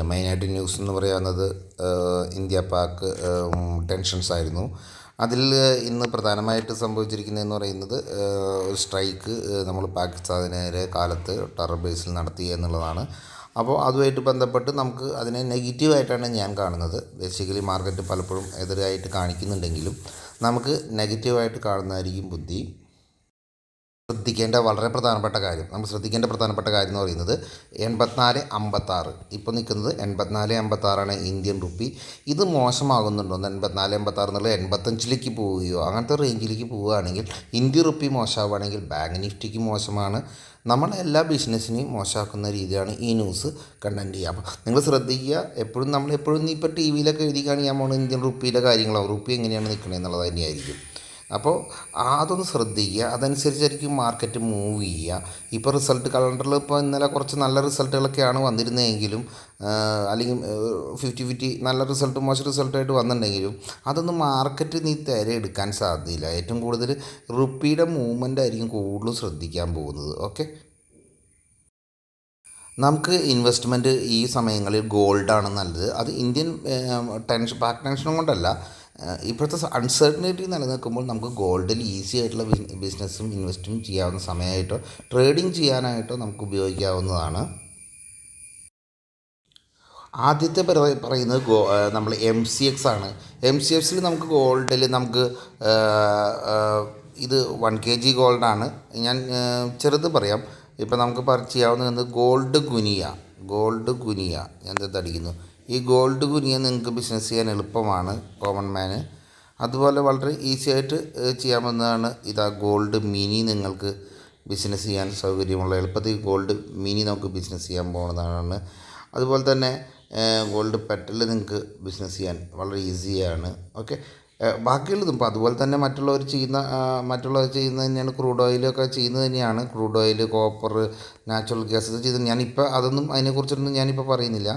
മെയിനായിട്ട് ന്യൂസ് എന്ന് പറയുന്നത് ഇന്ത്യ പാക് ടെൻഷൻസ് ആയിരുന്നു. അതിൽ ഇന്ന് പ്രധാനമായിട്ട് സംഭവിച്ചിരിക്കുന്നതെന്ന് പറയുന്നത് ഒരു സ്ട്രൈക്ക് നമ്മൾ പാകിസ്ഥാനെതിരെ കാലത്ത് ടെറർ ബേസിൽ നടത്തി എന്നുള്ളതാണ്. അപ്പോൾ അതുമായിട്ട് ബന്ധപ്പെട്ട് നമുക്ക് അതിനെ നെഗറ്റീവായിട്ടാണ് ഞാൻ കാണുന്നത്. ബേസിക്കലി മാർക്കറ്റ് പലപ്പോഴും എതിരായിട്ട് കാണിക്കുന്നുണ്ടെങ്കിലും നമുക്ക് നെഗറ്റീവായിട്ട് കാണുന്നതായിരിക്കും ബുദ്ധി. നമ്മൾ ശ്രദ്ധിക്കേണ്ട പ്രധാനപ്പെട്ട കാര്യം എന്ന് പറയുന്നത് 84.56 ഇപ്പോൾ നിൽക്കുന്നത് 84.56 ഇന്ത്യൻ റുപ്പി. ഇത് മോശമാകുന്നുണ്ടോ? 84.56 എന്നുള്ളത് 85ലേക്ക് പോവുകയോ അങ്ങനത്തെ റേഞ്ചിലേക്ക് പോവുകയാണെങ്കിൽ ഇന്ത്യൻ റുപ്പി മോശമാവുകയാണെങ്കിൽ ബാങ്ക് നിഫ്റ്റിക്ക് മോശമാണ്. നമ്മളെ എല്ലാ ബിസിനസ്സിനെയും മോശമാക്കുന്ന രീതിയാണ് ഈ ന്യൂസ് കണ്ടൻറ്റ് ചെയ്യുക. അപ്പോൾ നിങ്ങൾ ശ്രദ്ധിക്കുക, നമ്മളെപ്പോഴും ഇപ്പോൾ ടി വിയിലൊക്കെ എഴുതി കാണിക്കാൻ പോകുന്നത് ഇന്ത്യൻ റുപ്പിയിലെ കാര്യങ്ങളാവും. റുപ്പി എങ്ങനെയാണ് നിൽക്കുന്നത് എന്നുള്ളത് തന്നെയായിരിക്കും. അപ്പോൾ അതൊന്ന് ശ്രദ്ധിക്കുക, അതനുസരിച്ചായിരിക്കും മാർക്കറ്റ് മൂവ് ചെയ്യുക. ഇപ്പോൾ റിസൾട്ട് കലണ്ടറിൽ ഇപ്പോൾ ഇന്നലെ കുറച്ച് നല്ല റിസൾട്ടുകളൊക്കെയാണ് വന്നിരുന്നതെങ്കിലും അല്ലെങ്കിൽ 50-50 നല്ല റിസൾട്ട് മോശം റിസൾട്ടായിട്ട് വന്നിട്ടുണ്ടെങ്കിലും അതൊന്നും മാർക്കറ്റ് നീ എടുക്കാൻ സാധ്യതയില്ല. ഏറ്റവും കൂടുതൽ റുപ്പിയുടെ മൂവ്മെൻ്റ് ആയിരിക്കും കൂടുതലും ശ്രദ്ധിക്കാൻ പോകുന്നത്. ഓക്കെ, നമുക്ക് ഇൻവെസ്റ്റ്മെൻറ്റ് ഈ സമയങ്ങളിൽ ഗോൾഡാണ് നല്ലത്. അത് ഇന്ത്യൻ ബാക്ക് ടെൻഷനും കൊണ്ടല്ല, ഇപ്പോഴത്തെ അൺസർട്ടനിറ്റി നിലനിൽക്കുമ്പോൾ നമുക്ക് ഗോൾഡിൽ ഈസി ആയിട്ടുള്ള ബിസിനസ്സും ഇൻവെസ്റ്റും ചെയ്യാവുന്ന സമയമായിട്ടോ ട്രേഡിങ് ചെയ്യാനായിട്ടോ നമുക്ക് ഉപയോഗിക്കാവുന്നതാണ്. ആദ്യത്തെ പറയുന്നത് നമ്മൾ MCX ആണ്. MCXൽ നമുക്ക് ഗോൾഡിൽ നമുക്ക് ഇത് 1 kg ഗോൾഡാണ്. ഞാൻ ചെറുത് പറയാം. ഇപ്പോൾ നമുക്ക് ചെയ്യാവുന്നത് ഗോൾഡ് ഗുനിയ ഞാൻ അടിക്കുന്നു. ഈ ഗോൾഡ് ഗുനിയ നിങ്ങൾക്ക് ബിസിനസ് ചെയ്യാൻ എളുപ്പമാണ് കോമൺ മാന്. അതുപോലെ വളരെ ഈസി ആയിട്ട് ചെയ്യാവുന്നതാണ് ഗോൾഡ് മിനി. നിങ്ങൾക്ക് ബിസിനസ് ചെയ്യാൻ സൗകര്യമുള്ള എളുപ്പത്തിൽ ഗോൾഡ് മിനി നമുക്ക് ബിസിനസ് ചെയ്യാൻ പോകുന്നതാണ്. അതുപോലെ തന്നെ ഗോൾഡ് പെറ്റൽ നിങ്ങൾക്ക് ബിസിനസ് ചെയ്യാൻ വളരെ ഈസിയാണ്. ഓക്കെ, ബാക്കിയുള്ളതും ഇപ്പോൾ അതുപോലെ തന്നെ മറ്റുള്ളവർ ചെയ്യുന്നത് തന്നെയാണ്. ക്രൂഡ് ഓയിലൊക്കെ ചെയ്യുന്നത് തന്നെയാണ്. Crude oil, copper, natural gas ഇത് ചെയ്ത് ഞാനിപ്പോൾ അതൊന്നും അതിനെക്കുറിച്ചൊന്നും ഞാനിപ്പോൾ പറയുന്നില്ല.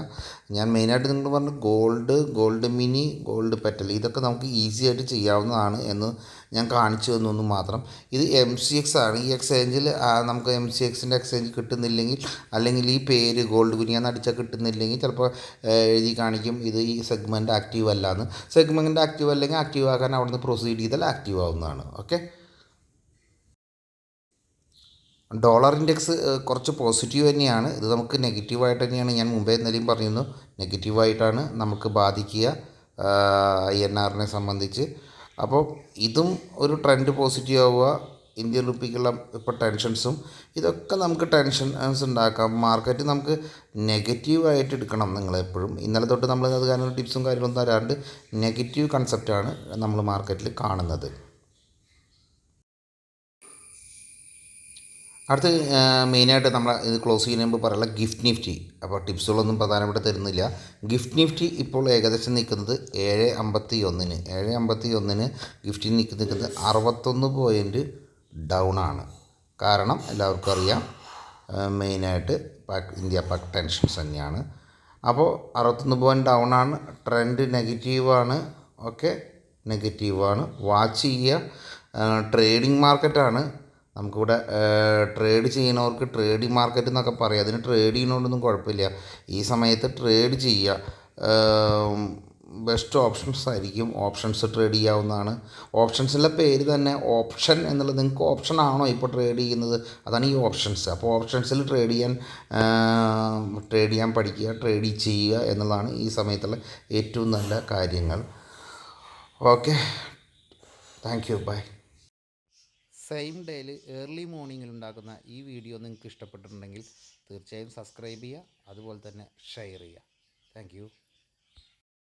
ഞാൻ മെയിനായിട്ട് നിങ്ങൾ പറഞ്ഞ ഗോൾഡ് മിനി, ഗോൾഡ് പെറ്റൽ ഇതൊക്കെ നമുക്ക് ഈസി ആയിട്ട് ചെയ്യാവുന്നതാണ് എന്ന് ഞാൻ കാണിച്ചു തന്നു മാത്രം. ഇത് MCX ആണ്. ഈ എക്സ്ചേഞ്ചിൽ നമുക്ക് MCXൻ്റെ എക്സ്ചേഞ്ച് കിട്ടുന്നില്ലെങ്കിൽ, അല്ലെങ്കിൽ ഈ പേര് ഗോൾഡ് ഗുനിയാന്ന് അടിച്ചാൽ കിട്ടുന്നില്ലെങ്കിൽ ചിലപ്പോൾ എഴുതി കാണിക്കും ഇത് ഈ സെഗ്മെൻറ്റ് ആക്റ്റീവ് അല്ല എന്ന്. സെഗ്മെൻറ്റ് ആക്റ്റീവ് അല്ലെങ്കിൽ ആക്റ്റീവ് ആക്കാൻ അവിടുന്ന് പ്രൊസീഡ് ചെയ്താൽ ആക്റ്റീവ് ആവുന്നതാണ്. ഓക്കെ, ഡോളർ ഇൻഡെക്സ് കുറച്ച് പോസിറ്റീവ് തന്നെയാണ്. ഇത് നമുക്ക് നെഗറ്റീവായിട്ട് തന്നെയാണ്, ഞാൻ മുമ്പേ ഇന്നലെയും പറഞ്ഞിരുന്നു, നെഗറ്റീവായിട്ടാണ് നമുക്ക് ബാധിക്കുക INRനെ സംബന്ധിച്ച്. അപ്പോൾ ഇതും ഒരു ട്രെൻഡ് പോസിറ്റീവ് ആവുക. ഇന്ത്യൻ റുപ്പിക്കുള്ള ഇപ്പോൾ ടെൻഷൻസും ഇതൊക്കെ നമുക്ക് ടെൻഷൻസ് ഉണ്ടാക്കാം. മാർക്കറ്റ് നമുക്ക് നെഗറ്റീവായിട്ട് എടുക്കണം നിങ്ങളെപ്പോഴും. ഇന്നലെ തൊട്ട് നമ്മൾ അത് കാരണം ടിപ്സും കാര്യങ്ങളൊന്നും തരാണ്ട് നെഗറ്റീവ് കൺസെപ്റ്റാണ് നമ്മൾ മാർക്കറ്റിൽ കാണുന്നത്. അടുത്ത് മെയിനായിട്ട് നമ്മൾ ഇത് ക്ലോസ് ചെയ്യുന്ന മുമ്പ് പറയാനുള്ള ഗിഫ്റ്റ് നിഫ്റ്റി. അപ്പോൾ ടിപ്സുകളൊന്നും പ്രധാനപ്പെട്ട തരുന്നില്ല. ഗിഫ്റ്റ് നിഫ്റ്റി ഇപ്പോൾ ഏകദേശം നിൽക്കുന്നത് 7.51 ഗിഫ്റ്റിൽ നിൽക്കുന്നത് 61 പോയിൻറ്റ് ഡൗൺ ആണ്. കാരണം എല്ലാവർക്കും അറിയാം, മെയിനായിട്ട് ഇന്ത്യ പാക് ടെൻഷൻസ് തന്നെയാണ്. അപ്പോൾ 61 പോയിൻറ്റ് ഡൗൺ ആണ്. ട്രെൻഡ് നെഗറ്റീവാണ്. ഓക്കെ, നെഗറ്റീവാണ്. വാച്ച് ചെയ്യുക. ട്രേഡിംഗ് മാർക്കറ്റാണ്. നമുക്കിവിടെ ട്രേഡ് ചെയ്യുന്നവർക്ക് ട്രേഡിംഗ് മാർക്കറ്റ് എന്നൊക്കെ പറയാം. അതിന് ട്രേഡ് ചെയ്യുന്നതുകൊണ്ടൊന്നും കുഴപ്പമില്ല. ഈ സമയത്ത് ട്രേഡ് ചെയ്യുക ബെസ്റ്റ് ഓപ്ഷൻസ് ആയിരിക്കും. ഓപ്ഷൻസ് ട്രേഡ് ചെയ്യാവുന്നതാണ്. ഓപ്ഷൻസിൻ്റെ പേര് തന്നെ ഓപ്ഷൻ എന്നുള്ളത്. നിങ്ങൾക്ക് ഓപ്ഷൻ ആണോ ഇപ്പോൾ ട്രേഡ് ചെയ്യുന്നത്? അതാണ് ഈ ഓപ്ഷൻസ്. അപ്പോൾ ഓപ്ഷൻസിൽ ട്രേഡ് ചെയ്യാൻ പഠിക്കുക, ട്രേഡ് ചെയ്യുക എന്നുള്ളതാണ് ഈ സമയത്തുള്ള ഏറ്റവും നല്ല കാര്യങ്ങൾ. Okay, thank you, bye. Same ഡേയിൽ ഏർലി മോർണിംഗിൽ ഉണ്ടാക്കുന്ന ഈ വീഡിയോ നിങ്ങൾക്ക് ഇഷ്ടപ്പെട്ടിട്ടുണ്ടെങ്കിൽ തീർച്ചയായും സബ്സ്ക്രൈബ് ചെയ്യുക, അതുപോലെ തന്നെ ഷെയർ ചെയ്യുക. Thank you.